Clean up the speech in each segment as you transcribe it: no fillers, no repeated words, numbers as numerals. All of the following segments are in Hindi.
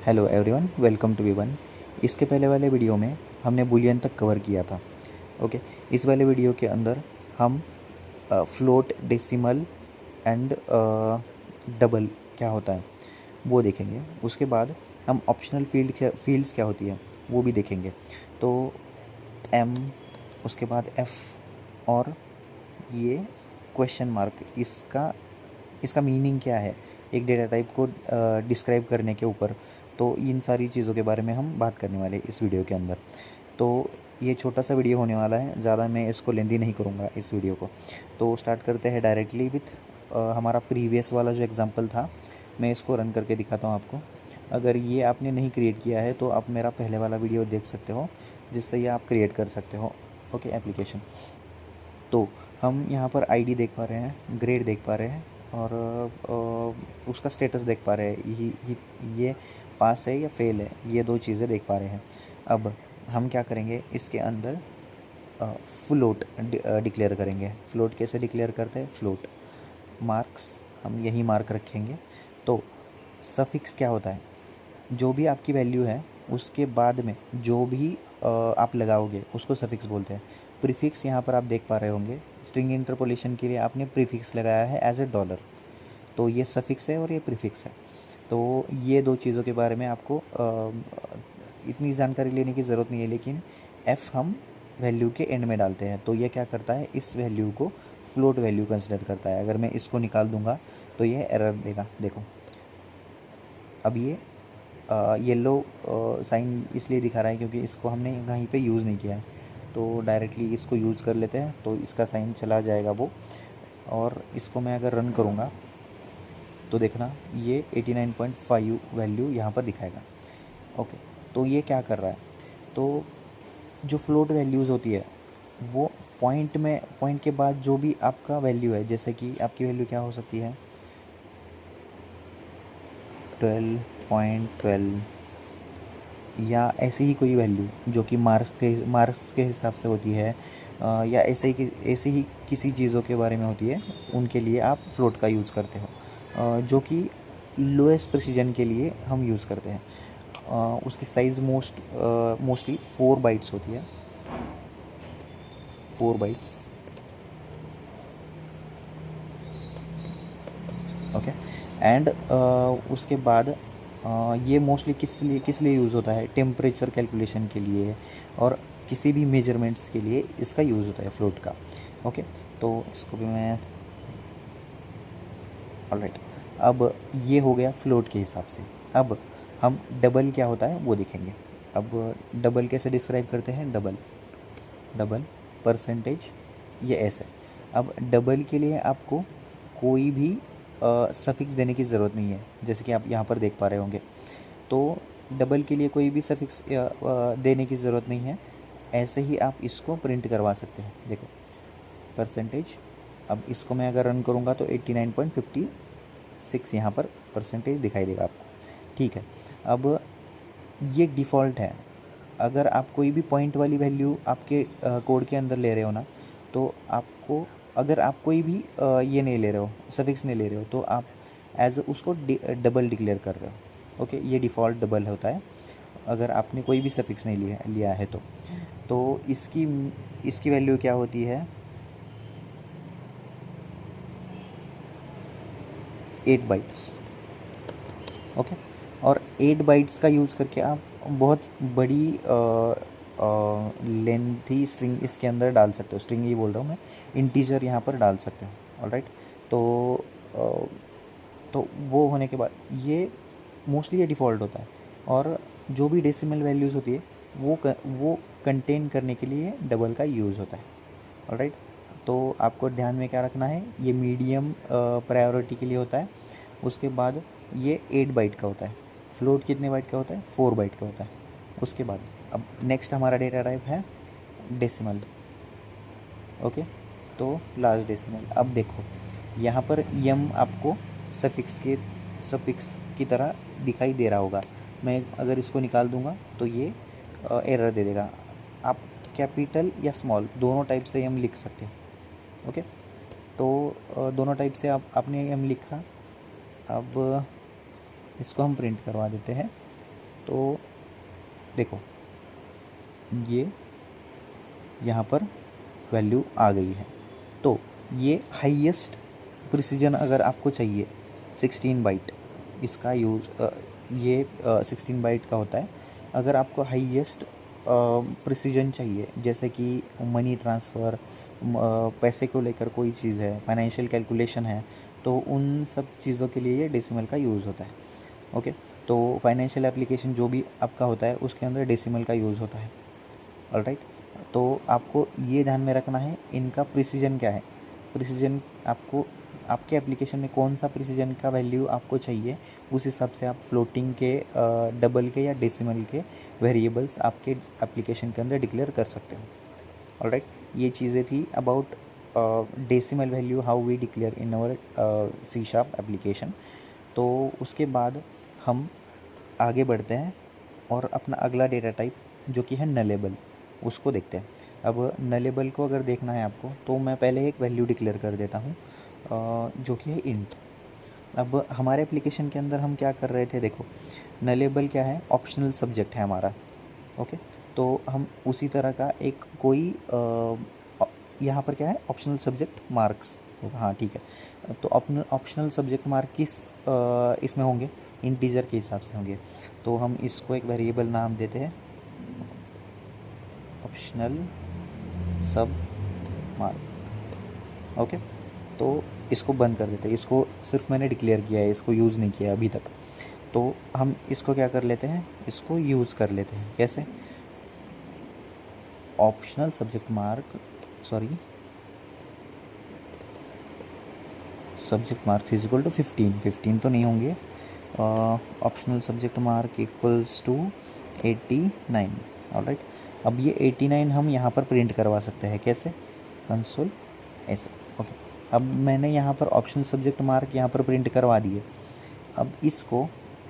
हेलो एवरीवन, वेलकम टू वी1। इसके पहले वाले वीडियो में हमने बूलियन तक कवर किया था। ओके, इस वाले वीडियो के अंदर हम फ्लोट, डेसिमल एंड डबल क्या होता है वो देखेंगे। उसके बाद हम ऑप्शनल फील्ड्स क्या होती है वो भी देखेंगे। तो एम, उसके बाद एफ और ये क्वेश्चन मार्क, इसका इसका मीनिंग क्या है एक डेटा टाइप को डिस्क्राइब करने के ऊपर। तो इन सारी चीज़ों के बारे में हम बात करने वाले हैं इस वीडियो के अंदर। तो ये छोटा सा वीडियो होने वाला है, ज़्यादा मैं इसको लेंदी नहीं करूँगा इस वीडियो को। तो स्टार्ट करते हैं डायरेक्टली विथ हमारा प्रीवियस वाला जो एग्ज़ाम्पल था। मैं इसको रन करके दिखाता हूँ आपको। अगर ये आपने नहीं क्रिएट किया है तो आप मेरा पहले वाला वीडियो देख सकते हो, जिससे ये आप क्रिएट कर सकते हो। Okay, application. तो हम यहाँ पर आईडी देख पा रहे हैं, ग्रेड देख पा रहे हैं और उसका स्टेटस देख पा रहे हैं। ये पास है या फेल है, ये दो चीज़ें देख पा रहे हैं। अब हम क्या करेंगे, इसके अंदर फ्लोट डिक्लेयर करेंगे। फ्लोट कैसे डिक्लेयर करते हैं? फ्लोट मार्क्स, हम यही मार्क रखेंगे। तो सफिक्स क्या होता है? जो भी आपकी वैल्यू है उसके बाद में जो भी आप लगाओगे उसको सफिक्स बोलते हैं। प्रीफिक्स यहाँ पर आप देख पा रहे होंगे, स्ट्रिंग इंटरपोलेशन के लिए आपने प्रीफिक्स लगाया है एज ए डॉलर। तो ये सफिक्स है और ये प्रीफिक्स है। तो ये दो चीज़ों के बारे में आपको इतनी जानकारी लेने की ज़रूरत नहीं है, लेकिन एफ़ हम वैल्यू के एंड में डालते हैं। तो ये क्या करता है, इस वैल्यू को फ्लोट वैल्यू कंसिडर करता है। अगर मैं इसको निकाल दूंगा तो ये एरर देगा। देखो, अब ये येलो साइन इसलिए दिखा रहा है क्योंकि इसको हमने कहीं पे यूज़ नहीं किया है। तो डायरेक्टली इसको यूज़ कर लेते हैं, तो इसका साइन चला जाएगा वो। और इसको मैं अगर रन करूँगा तो देखना ये 89.5 वैल्यू यहाँ पर दिखाएगा। ओके, तो ये क्या कर रहा है, तो जो फ्लोट वैल्यूज़ होती है वो पॉइंट के बाद जो भी आपका वैल्यू है, जैसे कि आपकी वैल्यू क्या हो सकती है, 12.12 या ऐसी ही कोई वैल्यू जो कि मार्क्स के हिसाब से होती है, या ऐसे ही किसी चीज़ों के बारे में होती है, उनके लिए आप फ्लोट का यूज़ करते हो। जो कि लोएस्ट प्रिसीजन के लिए हम यूज़ करते हैं। उसकी साइज़ मोस्टली 4 बाइट्स होती है, 4 बाइट्स। ओके, एंड उसके बाद ये मोस्टली किस लिए यूज़ होता है? टेम्परेचर कैलकुलेशन के लिए और किसी भी मेजरमेंट्स के लिए इसका यूज़ होता है फ्लोट का। ओके, तो इसको भी मैं, ऑलराइट। अब ये हो गया फ्लोट के हिसाब से। अब हम डबल क्या होता है वो देखेंगे। अब डबल कैसे डिस्क्राइब करते हैं? डबल परसेंटेज, ये ऐसे। अब डबल के लिए आपको कोई भी सफिक्स देने की ज़रूरत नहीं है, जैसे कि आप यहाँ पर देख पा रहे होंगे। तो डबल के लिए कोई भी सफिक्स देने की ज़रूरत नहीं है, ऐसे ही आप इसको प्रिंट करवा सकते हैं। देखो, परसेंटेज। अब इसको मैं अगर रन करूँगा तो 89.56 यहाँ पर परसेंटेज दिखाई देगा आपको। ठीक है, अब ये डिफ़ॉल्ट है। अगर आप कोई भी पॉइंट वाली वैल्यू आपके कोड के अंदर ले रहे हो ना, तो आपको, अगर आप कोई भी ये नहीं ले रहे हो, सफिक्स नहीं ले रहे हो, तो आप एज उसको डबल डिक्लेयर कर रहे हो। ओके, ये डिफ़ॉल्ट डबल होता है अगर आपने कोई भी सफिक्स नहीं लिया है तो इसकी वैल्यू क्या होती है? 8 बाइट्स। ओके, और 8 बाइट्स का यूज़ करके आप बहुत बड़ी लेंथी स्ट्रिंग इसके अंदर डाल सकते हो। स्ट्रिंग ही बोल रहा हूँ मैं, इंटीजर यहाँ पर डाल सकते हो। ऑलराइट, तो वो होने के बाद ये मोस्टली ये डिफ़ॉल्ट होता है। और जो भी डेसिमल वैल्यूज़ होती है वो कंटेन करने के लिए डबल का यूज़ होता है। ऑलराइट, तो आपको ध्यान में क्या रखना है, ये मीडियम प्रायोरिटी के लिए होता है। उसके बाद ये 8 बाइट का होता है। फ्लोट कितने बाइट का होता है? 4 बाइट का होता है। उसके बाद अब नेक्स्ट हमारा डेटा टाइप है डेसिमल। ओके, तो लार्ज डेसिमल। अब देखो यहाँ पर यम आपको सफिक्स की तरह दिखाई दे रहा होगा। मैं अगर इसको निकाल दूंगा तो ये एरर दे देगा। आप कैपिटल या स्मॉल दोनों टाइप से यम लिख सकते हैं। ओके, तो दोनों टाइप से आपने यम लिखा। अब इसको हम प्रिंट करवा देते हैं। तो देखो ये यहाँ पर वैल्यू आ गई है। तो ये हाईएस्ट प्रिसीजन अगर आपको चाहिए 16 बाइट इसका यूज़, ये 16 बाइट का होता है। अगर आपको हाईएस्ट प्रिसीजन चाहिए, जैसे कि मनी ट्रांसफ़र, पैसे को लेकर कोई चीज़ है, फाइनेंशियल कैलकुलेशन है, तो उन सब चीज़ों के लिए ये डेसिमल का यूज़ होता है। ओके, तो फाइनेंशियल एप्लीकेशन जो भी आपका होता है उसके अंदर डेसिमल का यूज़ होता है। ऑलराइट, तो आपको ये ध्यान में रखना है इनका प्रिसीजन क्या है। प्रिसीजन आपको आपके एप्लीकेशन में कौन सा प्रिसीजन का वैल्यू आपको चाहिए, उस हिसाब से आप फ्लोटिंग के, डबल के या डेसिमल के वेरिएबल्स आपके एप्लीकेशन के अंदर डिक्लेयर कर सकते हो। ऑलराइट, ये चीज़ें थी about decimal value, how we declare in our C sharp application. तो उसके बाद हम आगे बढ़ते हैं और अपना अगला डेटा टाइप जो कि है नलेबल, उसको देखते हैं। अब नलेबल को अगर देखना है आपको, तो मैं पहले एक वैल्यू डिक्लेयर कर देता हूँ जो कि है इंट। अब हमारे एप्लीकेशन के अंदर हम क्या कर रहे थे, देखो नलेबल क्या है, ऑप्शनल सब्जेक्ट है हमारा। ओके, तो हम उसी तरह का एक कोई यहाँ पर क्या है, ऑप्शनल सब्जेक्ट मार्क्स, हाँ ठीक है। तो ऑप्शनल सब्जेक्ट मार्क किस इसमें होंगे, इंटीजर के हिसाब से होंगे। तो हम इसको एक वेरिएबल नाम देते हैं ऑप्शनल सब मार्क। ओके, तो इसको बंद कर देते हैं, इसको सिर्फ मैंने डिक्लेयर किया है, इसको यूज़ नहीं किया अभी तक। तो हम इसको क्या कर लेते हैं, इसको यूज़ कर लेते हैं। कैसे, optional subject mark, sorry subject marks is equal to 15 तो नहीं होंगे, optional subject mark equals to 89। Alright, अब ये 89 हम यहाँ पर प्रिंट करवा सकते हैं। कैसे, कंसोल ऐसे। ओके, अब मैंने यहाँ पर ऑप्शनल सब्जेक्ट मार्क यहाँ पर प्रिंट करवा दिए। अब इसको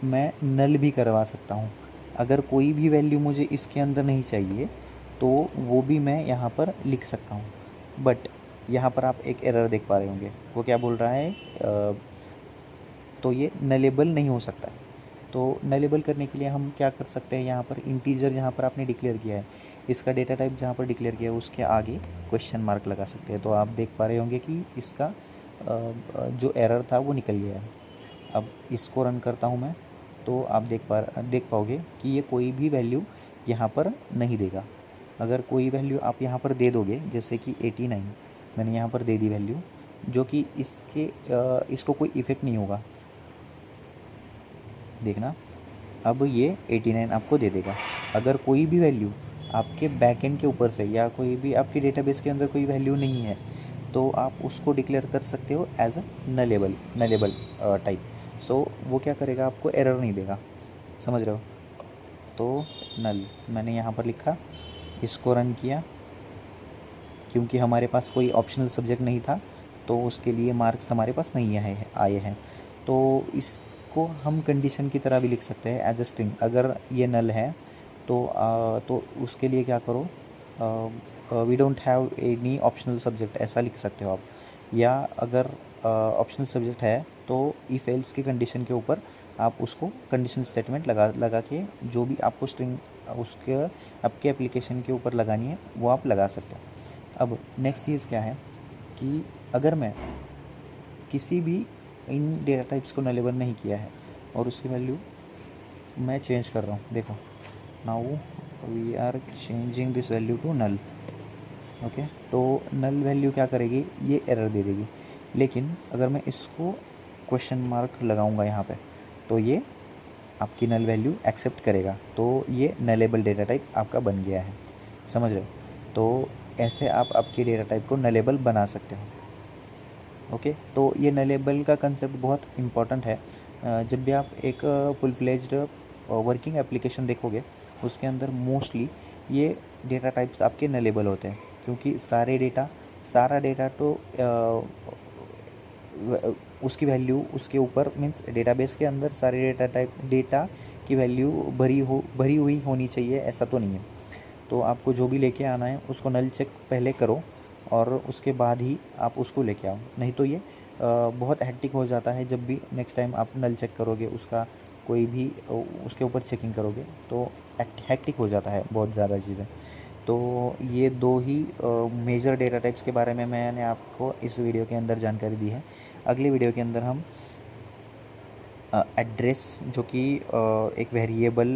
मैं नल भी करवा सकता हूँ। अगर कोई भी वैल्यू मुझे इसके अंदर नहीं चाहिए तो वो भी मैं यहाँ पर लिख सकता हूँ। बट यहाँ पर आप एक एरर देख पा रहे होंगे, वो क्या बोल रहा है, तो ये नलेबल नहीं हो सकता। तो नलेबल करने के लिए हम क्या कर सकते हैं, यहाँ पर इंटीजर जहाँ पर आपने डिक्लेयर किया है, इसका डेटा टाइप जहाँ पर डिक्लेयर किया है उसके आगे क्वेश्चन मार्क लगा सकते हैं। तो आप देख पा रहे होंगे कि इसका जो एरर था वो निकल गया है। अब इसको रन करता हूँ मैं, तो आप देख पाओगे कि ये कोई भी वैल्यू यहाँ पर नहीं देगा। अगर कोई वैल्यू आप यहाँ पर दे दोगे, जैसे कि 89 मैंने यहाँ पर दे दी वैल्यू, जो कि इसको कोई इफ़ेक्ट नहीं होगा। देखना, अब ये 89 आपको दे देगा। अगर कोई भी वैल्यू आपके बैकएंड के ऊपर से या कोई भी आपके डेटाबेस के अंदर कोई वैल्यू नहीं है, तो आप उसको डिक्लेयर कर सकते हो एज अ नलेबल टाइप। सो वो क्या करेगा, आपको एरर नहीं देगा। समझ रहे हो, तो नल मैंने यहाँ पर लिखा, इसको रन किया, क्योंकि हमारे पास कोई ऑप्शनल सब्जेक्ट नहीं था तो उसके लिए मार्क्स हमारे पास नहीं आए हैं। तो इसको हम कंडीशन की तरह भी लिख सकते हैं एज अ स्ट्रिंग। अगर ये नल है तो उसके लिए क्या करो, we don't have any optional subject, ऐसा लिख सकते हो आप। या अगर ऑप्शनल सब्जेक्ट है तो इफ एल्स की कंडीशन के ऊपर आप उसको कंडीशन स्टेटमेंट लगा के जो भी आपको स्ट्रिंग उसके आपके एप्लीकेशन के ऊपर लगानी है वो आप लगा सकते हैं। अब नेक्स्ट चीज़ क्या है कि अगर मैं किसी भी इन डेटा टाइप्स को नलेबल नहीं किया है और उसकी वैल्यू मैं चेंज कर रहा हूँ, देखो now we are changing this value to null. Okay, तो नल वैल्यू क्या करेगी, ये एरर दे देगी। लेकिन अगर मैं इसको क्वेश्चन मार्क लगाऊंगा यहाँ पे, तो ये आपकी नल वैल्यू एक्सेप्ट करेगा। तो ये नलेबल डेटा टाइप आपका बन गया है। समझ रहे हो, तो ऐसे आप आपकी डेटा टाइप को नलेबल बना सकते हो। ओके, तो ये नलेबल का कंसेप्ट बहुत इम्पॉर्टेंट है। जब भी आप एक फुल फ्लेज्ड वर्किंग एप्लीकेशन देखोगे, उसके अंदर मोस्टली ये डेटा टाइप्स आपके नलेबल होते हैं, क्योंकि सारा डेटा तो उसकी वैल्यू उसके ऊपर मीन्स डेटाबेस के अंदर सारे डेटा की वैल्यू भरी हुई होनी चाहिए, ऐसा तो नहीं है। तो आपको जो भी लेके आना है उसको नल चेक पहले करो और उसके बाद ही आप उसको लेके आओ। नहीं तो ये बहुत हेक्टिक हो जाता है। जब भी नेक्स्ट टाइम आप नल चेक करोगे, उसका कोई भी उसके ऊपर चेकिंग करोगे तो हेक्टिक हो जाता है बहुत ज़्यादा चीज़ें। तो ये दो ही मेजर डेटा टाइप्स के बारे में मैंने आपको इस वीडियो के अंदर जानकारी दी है। अगली वीडियो के अंदर हम एड्रेस जो कि एक वेरिएबल,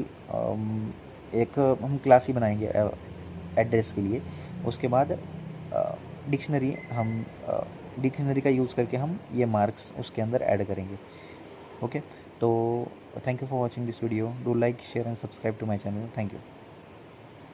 एक हम क्लास ही बनाएंगे एड्रेस के लिए। उसके बाद डिक्शनरी हम डिक्शनरी का यूज़ करके हम ये मार्क्स उसके अंदर ऐड करेंगे। ओके, तो thank you for watching this video. Do like, share and subscribe to my channel. Thank you.